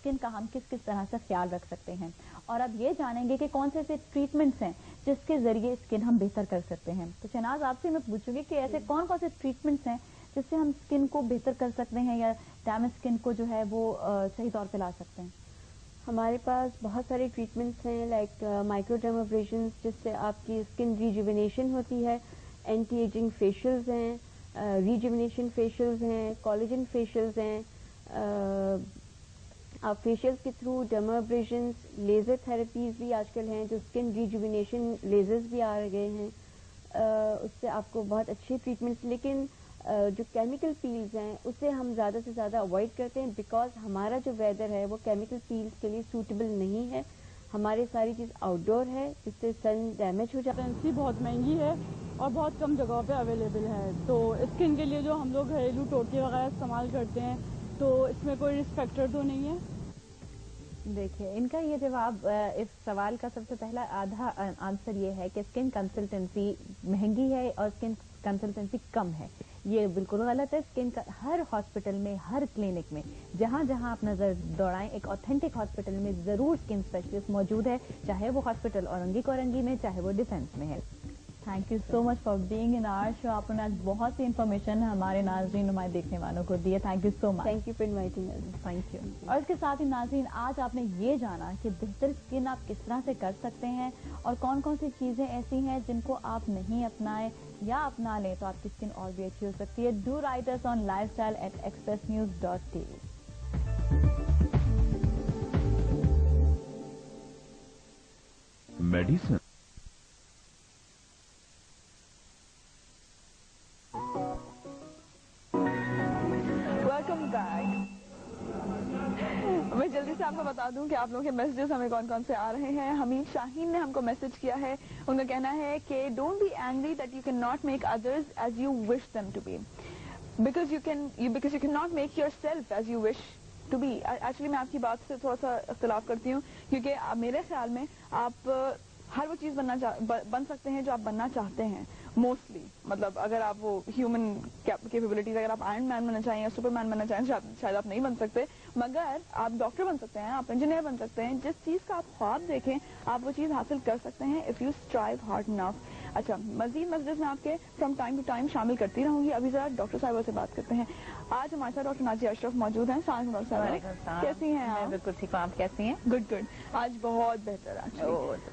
Skin का हम किस किस तरह से ख्याल रख सकते हैं, और अब ये जानेंगे कि कौन से ऐसे ट्रीटमेंट्स हैं जिसके जरिए स्किन हम बेहतर कर सकते हैं। तो शहनाज, आपसे मैं पूछूंगी कि ऐसे कौन कौन से ट्रीटमेंट्स हैं जिससे हम स्किन को बेहतर कर सकते हैं या डैमेज स्किन को जो है वो सही तौर पे ला सकते हैं। हमारे पास बहुत सारे ट्रीटमेंट्स हैं, लाइक माइक्रोडर्माब्रेशन, जिससे आपकी स्किन रिजुविनेशन होती है, एंटी एजिंग फेशियल्स हैं, रिजुविनेशन फेशियल्स हैं, कोलेजन फेशियल्स हैं। आप फेशियल्स के थ्रू डर्माब्रेशन, लेजर थेरेपीज भी आजकल हैं, जो स्किन रिजुविनेशन लेजर्स भी आ गए हैं, उससे आपको बहुत अच्छे ट्रीटमेंट्स, लेकिन जो केमिकल पील्स हैं उसे हम ज़्यादा से ज़्यादा अवॉइड करते हैं, बिकॉज हमारा जो वेदर है वो केमिकल पील्स के लिए सूटेबल नहीं है। हमारी सारी चीज़ आउटडोर है, इससे सन डैमेज हो जाता है। बहुत महंगी है और बहुत कम जगहों पे अवेलेबल है, तो स्किन के लिए जो हम लोग घरेलू टोटके वगैरह इस्तेमाल करते हैं, तो इसमें कोई रिस्क फैक्टर तो नहीं है। देखिए, इनका ये जवाब, इस सवाल का सबसे पहला आधा आंसर ये है कि स्किन कंसल्टेंसी महंगी है और स्किन कंसल्टेंसी कम है। ये बिल्कुल गलत है। स्किन का हर हॉस्पिटल में, हर क्लिनिक में, जहां जहां आप नजर दौड़ाएं, एक ऑथेंटिक हॉस्पिटल में जरूर स्किन स्पेशलिस्ट मौजूद है, चाहे वो हॉस्पिटल औरंगी में, चाहे वो डिफेंस में है। Thank you so much for being in our show. आपने आज बहुत सी इन्फॉर्मेशन हमारे नाज़रीन, हमारे देखने वालों को दी है। Thank you so much. Thank you for inviting us. Thank you. और इसके साथ ही नाज़रीन, आज आपने ये जाना कि बेहतर स्किन आप किस तरह से कर सकते हैं और कौन कौन सी चीजें ऐसी हैं जिनको आप नहीं अपनाएं या अपना लें तो आपकी स्किन और भी अच्छी हो सकती है। Do right us on lifestyle@expressnews.tv। Medicine मैं जल्दी से आपको बता दूं कि आप लोगों के मैसेजेस हमें कौन कौन से आ रहे हैं। हमीद शाहीन ने हमको मैसेज किया है। उनका कहना है कि don't be angry that you can not make others as you wish them to be, because you can not make yourself as you wish to be. Actually मैं आपकी बात से थोड़ा सा इख्तिलाफ करती हूँ, क्योंकि मेरे ख्याल में आप हर वो चीज बन सकते हैं जो आप बनना चाहते हैं मोस्टली। मतलब अगर आप वो ह्यूमन कैपेबिलिटीज, अगर आप आयरन मैन बनना चाहें या सुपरमैन बनना चाहें, शायद आप नहीं बन सकते, मगर आप डॉक्टर बन सकते हैं, आप इंजीनियर बन सकते हैं। जिस चीज का आप ख्वाब देखें आप वो चीज हासिल कर सकते हैं if you strive hard enough. अच्छा, मजीद मैसेजेस में आपके फ्रॉम टाइम टू टाइम शामिल करती रहूंगी। अभी जरा डॉक्टर साहिबा से बात करते हैं। आज हमारे साथ डॉक्टर नाजिया अशरफ मौजूद हैं। डॉक्टर साहब कैसी हैं आप? मैं बिल्कुल ठीक हूँ, आप कैसी हैं? गुड गुड, आज बहुत बेहतर।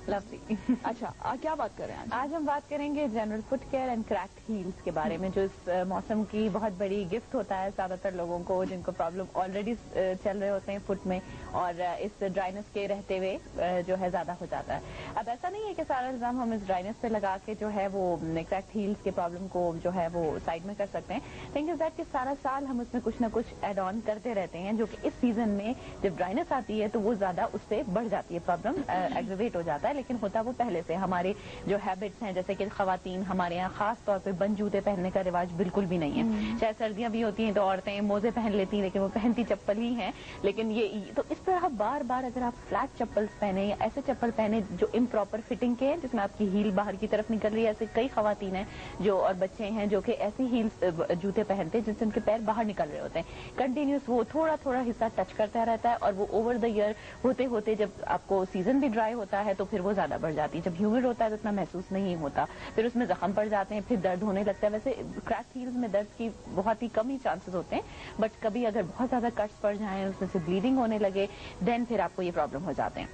लवली। अच्छा, क्या बात कर रहे हैं आज हम बात करेंगे general foot care and cracked heels के बारे में, जो इस मौसम की बहुत बड़ी गिफ्ट होता है ज्यादातर लोगों को जिनको प्रॉब्लम ऑलरेडी चल रहे होते हैं फुट में, और इस ड्राइनेस के रहते हुए जो है ज्यादा हो जाता है। अब ऐसा नहीं है कि सारा इल्जाम हम इस ड्राइनेस पे लगा के जो है वो क्रैक्ड हील्स के प्रॉब्लम को जो है वो साइड में कर सकते हैं। थिंक इज दैट कि सारा साल हम उसमें कुछ ना कुछ एड ऑन करते रहते हैं, जो कि इस सीजन में जब ड्राइनेस आती है तो वो ज्यादा उससे बढ़ जाती है, प्रॉब्लम एग्रीवेट हो जाता है। लेकिन होता वो पहले से, हमारे जो हैबिट्स हैं, जैसे कि खवातीन, हमारे यहाँ खास तौर पे बंद जूते पहनने का रिवाज बिल्कुल भी नहीं है। चाहे सर्दियां भी होती हैं तो औरतें मोजे पहन लेती हैं, लेकिन वो पहनती चप्पल ही हैं। लेकिन ये तो इस तरह बार बार अगर आप फ्लैट चप्पल्स पहने या ऐसे चप्पल पहने जो इम्प्रॉपर फिटिंग के हैं, जिसमें आपकी हील बाहर की तरफ निकल रही है, ऐसे कई खवातीन हैं जो और बच्चे हैं जो कि ऐसी हील्स जूते पहनते हैं जिससे उनके पैर बाहर निकल रहे होते हैं। कंटिन्यूस वो थोड़ा थोड़ा हिस्सा टच करता रहता है, और वो ओवर द ईयर होते होते जब आपको सीजन भी ड्राई होता है तो फिर वो ज्यादा बढ़ जाती है। जब ह्यूमिड होता है तो इतना महसूस नहीं होता, फिर उसमें जख्म पड़ जाते हैं, फिर दर्द होने लगता है। वैसे क्रैक्ड हील्स में दर्द की बहुत ही कम ही चांसेस होते हैं, बट कभी अगर बहुत ज्यादा कट्स पड़ जाएं, उसमें से ब्लीडिंग होने लगे, देन फिर आपको ये प्रॉब्लम हो जाते हैं।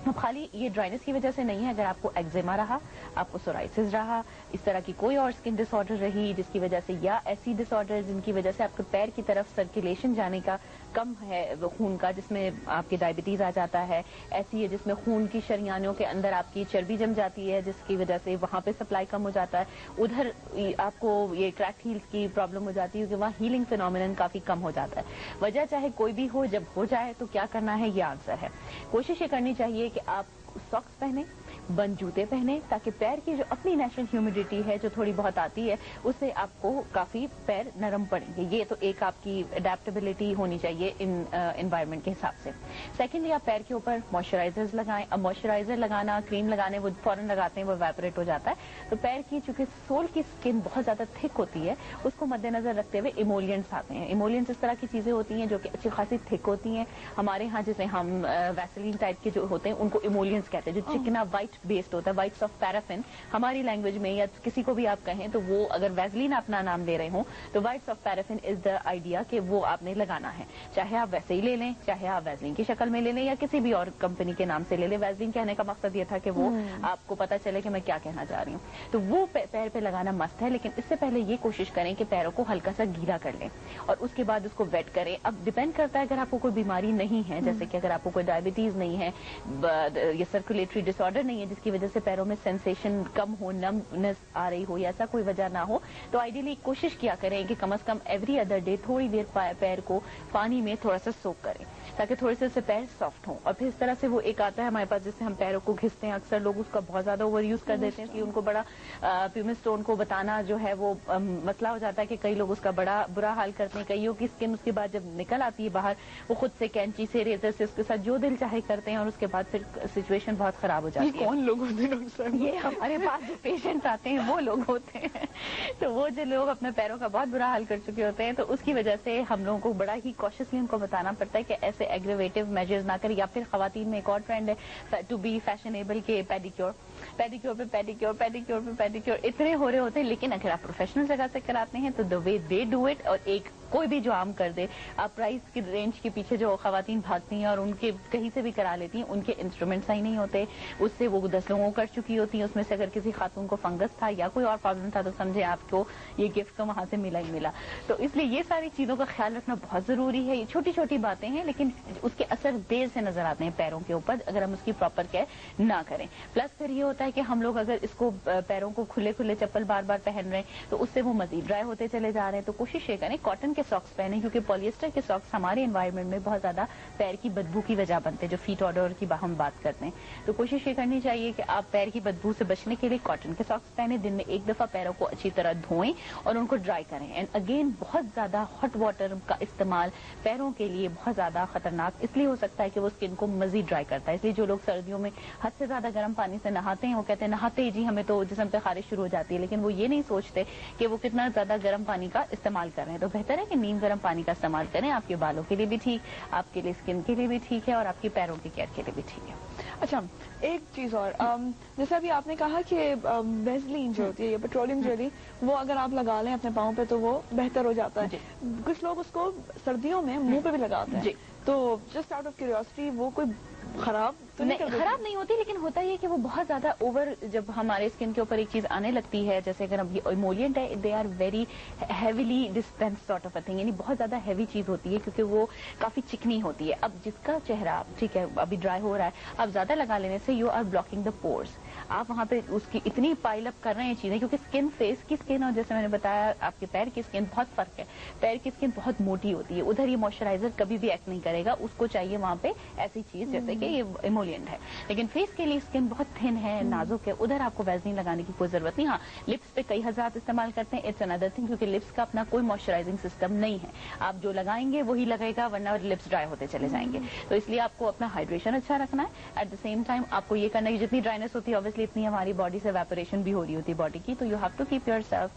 अब खाली ये ड्राइनेस की वजह से नहीं है, अगर आपको एक्जिमा रहा, आपको सोराइसिस रहा, इस तरह की कोई और स्किन डिसऑर्डर रही जिसकी वजह से, या ऐसी डिसऑर्डर जिनकी वजह से आपके पैर की तरफ सर्कुलेशन जाने का कम है खून का, जिसमें आपकी डायबिटीज आ जाता है, ऐसी है जिसमें खून की शरियानियों के अंदर आपकी चर्बी जम जाती है जिसकी वजह से वहां पे सप्लाई कम हो जाता है, उधर आपको ये क्रैक्ड हील्स की प्रॉब्लम हो जाती है, क्योंकि वहाँ हीलिंग फिनोमिनन काफी कम हो जाता है। वजह चाहे कोई भी हो, जब हो जाए तो क्या करना है, ये आंसर है। कोशिश ये करनी चाहिए कि आप सॉक्स पहने, बंद जूते पहने ताकि पैर की जो अपनी नेचुरल ह्यूमिडिटी है जो थोड़ी बहुत आती है उससे आपको काफी पैर नरम पड़ेंगे। ये तो एक आपकी अडेप्टेबिलिटी होनी चाहिए इन एनवायरनमेंट के हिसाब से। सेकेंडली आप पैर के ऊपर मॉइस्चराइजर्स लगाएं। अब मॉइस्चराइजर लगाना, क्रीम लगाने वो फौरन लगाते हैं वो इवेपोरेट हो जाता है, तो पैर की चूंकि सोल की स्किन बहुत ज्यादा थिक होती है उसको मद्देनजर रखते हुए इमोलियंट्स आते हैं। इमोलियंट्स इस तरह की चीजें होती हैं जो कि अच्छी खासी थिक होती हैं। हमारे यहाँ जैसे हम वैसलीन टाइप के जो होते हैं उनको इमोलियंट्स कहते हैं, जो चिकना व्हाइट बेस्ड होता है, व्हाइट्स ऑफ पैराफिन हमारी लैंग्वेज में, या किसी को भी आप कहें तो वो अगर वैसलीन अपना नाम ले रहे हो तो whites of paraffin is the idea कि वो आपने लगाना है। चाहे आप वैसे ही ले लें, चाहे आप वैसलीन की शक्ल में ले लें या किसी भी और कंपनी के नाम से ले लें। वैसलीन कहने का मकसद ये था कि वो आपको पता चले कि मैं क्या कहना चाह रही हूँ। तो वो पैर पे लगाना मस्त है, लेकिन इससे पहले ये कोशिश करें कि पैरों को हल्का सा गीला कर लें और उसके बाद उसको वेट करें। अब डिपेंड करता है अगर आपको कोई बीमारी नहीं है, जैसे कि अगर आपको कोई डायबिटीज नहीं है, ये सर्कुलेटरी डिसऑर्डर नहीं है जिसकी वजह से पैरों में सेंसेशन कम हो, नमनेस आ रही हो या ऐसा कोई वजह ना हो, तो आइडियली कोशिश किया करें कि कम से कम एवरी अदर डे थोड़ी देर पैर को पानी में थोड़ा सा सोक करें ताकि थोड़े से उससे पैर सॉफ्ट हों। और फिर इस तरह से वो एक आता है हमारे पास जिससे हम पैरों को घिसते हैं। अक्सर लोग उसका बहुत ज्यादा ओवर यूज कर देते हैं कि उनको बड़ा प्यूमिस स्टोन को बताना जो है वो मसला हो जाता है कि कई लोग उसका बड़ा बुरा हाल करते हैं। कईयों की स्किन उसके बाद जब निकल आती है बाहर वो खुद से कैंची से, रेजर से उसके साथ जो दिल चाहे करते हैं और उसके बाद फिर सिचुएशन बहुत खराब हो जाती है। कौन लोग होते हैं डॉक्टर साहब? ये हमारे पास जो पेशेंट्स आते हैं वो लोग होते हैं। तो वो जो लोग अपने पैरों का बहुत बुरा हाल कर चुके होते हैं तो उसकी वजह से हम लोगों को बड़ा ही कॉशियसली उनको बताना पड़ता है कि ऐसे एग्रेवेटिव मेजर्स ना करें। या फिर खवातीन में एक और ट्रेंड है टू बी फैशनेबल के पेडिक्योर पे पेडिक्योर इतने हो रहे होते हैं। लेकिन अगर आप प्रोफेशनल जगह से कराते हैं तो the way they do it, और एक कोई भी जो आम कर दे, आप प्राइस की रेंज के पीछे जो खवातीन भागती हैं और उनके कहीं से भी करा लेती हैं, उनके इंस्ट्रूमेंट सही नहीं होते, उससे वो 10 लोगों कर चुकी होती हैं। उसमें से अगर किसी खातून को फंगस था या कोई और प्रॉब्लम था तो समझे आपको ये गिफ्ट तो वहां से मिला ही मिला। तो इसलिए ये सारी चीजों का ख्याल रखना बहुत जरूरी है। ये छोटी छोटी बातें हैं लेकिन उसके असर देर से नजर आते हैं पैरों के ऊपर अगर हम उसकी प्रॉपर केयर ना करें। प्लस फिर ये होता है कि हम लोग अगर इसको पैरों को खुले खुले चप्पल बार बार पहन रहे हैं तो उससे वो मजीद ड्राई होते चले जा रहे हैं। तो कोशिश ये करें कॉटन के सॉक्स पहने, क्योंकि पॉलिएस्टर के सॉक्स हमारे एनवायरनमेंट में बहुत ज्यादा पैर की बदबू की वजह बनते हैं, जो फीट ऑर्डर की हम बात करते हैं। तो कोशिश ये करनी चाहिए कि आप पैर की बदबू से बचने के लिए कॉटन के सॉक्स पहने, दिन में एक दफा पैरों को अच्छी तरह धोएं और उनको ड्राई करें। एंड अगेन बहुत ज्यादा हॉट वाटर का इस्तेमाल पैरों के लिए बहुत ज्यादा खतरनाक इसलिए हो सकता है कि वो स्किन को मजीद ड्राई करता है। इसलिए जो लोग सर्दियों में हद से ज्यादा गर्म पानी से नहाते हैं वो कहते हैं नहाते ही जी हमें तो जिस्म पे खारिश शुरू हो जाती है, लेकिन वो ये नहीं सोचते कि वो कितना ज्यादा गर्म पानी का इस्तेमाल कर रहे हैं। तो बेहतर है कि नीम गर्म पानी का इस्तेमाल करें, आपके बालों के लिए भी ठीक, आपके लिए स्किन के लिए भी ठीक है और आपकी पैरों की केयर के लिए भी ठीक है। अच्छा, एक चीज और, जैसे अभी आपने कहा कि वैसलीन जो होती है या पेट्रोलियम जेली वो अगर आप लगा लें अपने पाँव पे तो वो बेहतर हो जाता है। कुछ लोग उसको सर्दियों में मुंह पे भी लगाते हैं, तो जस्ट आउट ऑफ क्यूरियोसिटी वो कोई खराब तो नहीं खराब नहीं होती, लेकिन होता है कि वो बहुत ज्यादा ओवर जब हमारे स्किन के ऊपर एक चीज आने लगती है, जैसे अगर अब इमोलिएंट है, they are very heavily dispense sort of a thing, यानी बहुत ज्यादा हैवी चीज होती है क्योंकि वो काफी चिकनी होती है। अब जिसका चेहरा ठीक है अभी ड्राई हो रहा है, अब ज्यादा लगा लेने से you are blocking the pores, आप वहां पे उसकी इतनी पाइल अप कर रहे हैं चीजें, क्योंकि स्किन फेस की स्किन और जैसे मैंने बताया आपके पैर की स्किन बहुत फर्क है। पैर की स्किन बहुत मोटी होती है, उधर ये मॉइस्चराइजर कभी भी एक्ट नहीं करेगा, उसको चाहिए वहां पे ऐसी चीज जैसे कि ये इमोलिएंट है। लेकिन फेस के लिए स्किन बहुत थिन है, नाजुक है, उधर आपको वैसलीन लगाने की कोई जरूरत नहीं। हाँ, लिप्स पे कई हजार इस्तेमाल करते हैं, इट्स अनदर थिंग, क्योंकि लिप्स का अपना कोई मॉइस्चराइजिंग सिस्टम नहीं है, आप जो लगाएंगे वही लगेगा, वरना लिप्स ड्राई होते चले जाएंगे। तो इसलिए आपको अपना हाइड्रेशन अच्छा रखना है। एट द सेम टाइम आपको ये करना है, जितनी ड्राइनेस होती है ऑब्वियसली इतनी हमारी बॉडी से इवेपोरेशन भी हो रही होती है बॉडी की, तो you have to keep your self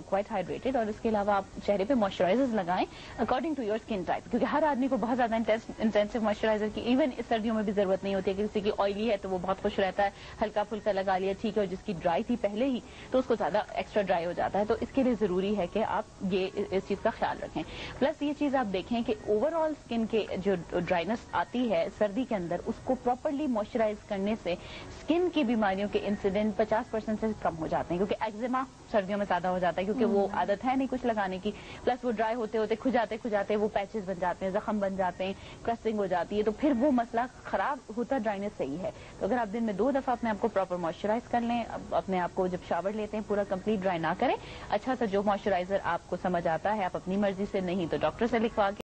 quite hydrated. और इसके अलावा आप चेहरे पे मॉइस्चराइजर्स लगाएं according to your skin type, क्योंकि हर आदमी को बहुत ज्यादा इंटेंसिव मॉइस्चराइजर की इवन इस सर्दियों में भी जरूरत नहीं होती है। किसी की ऑयली है तो वो बहुत खुश रहता है, हल्का फुल्का लगा लिया ठीक है, और जिसकी ड्राई थी पहले ही तो उसको ज्यादा एक्स्ट्रा ड्राई हो जाता है। तो इसके लिए जरूरी है कि आप ये इस चीज का ख्याल रखें। प्लस ये चीज आप देखें कि ओवरऑल स्किन के जो ड्राइनेस आती है सर्दी के अंदर, उसको प्रॉपरली मॉइस्चराइज करने से स्किन की बीमारियों के इंसिडेंट 50% से कम हो जाते हैं, क्योंकि एक्जिमा सर्दियों में ज्यादा हो जाता है क्योंकि वो आदत है नहीं कुछ लगाने की, प्लस वो ड्राई होते होते खुजाते वो पैचेस बन जाते हैं, जख्म बन जाते हैं, क्रसिंग हो जाती है, तो फिर वो मसला खराब होता ड्राइनेस सही है। तो अगर आप दिन में 2 दफा अपने आप को प्रॉपर मॉइस्चराइज कर लें, अपने आप को जब शावर लेते हैं पूरा कंप्लीट ड्राई ना करें, अच्छा सा जो मॉइस्चराइजर आपको समझ आता है आप अपनी मर्जी से, नहीं तो डॉक्टर से लिखवा के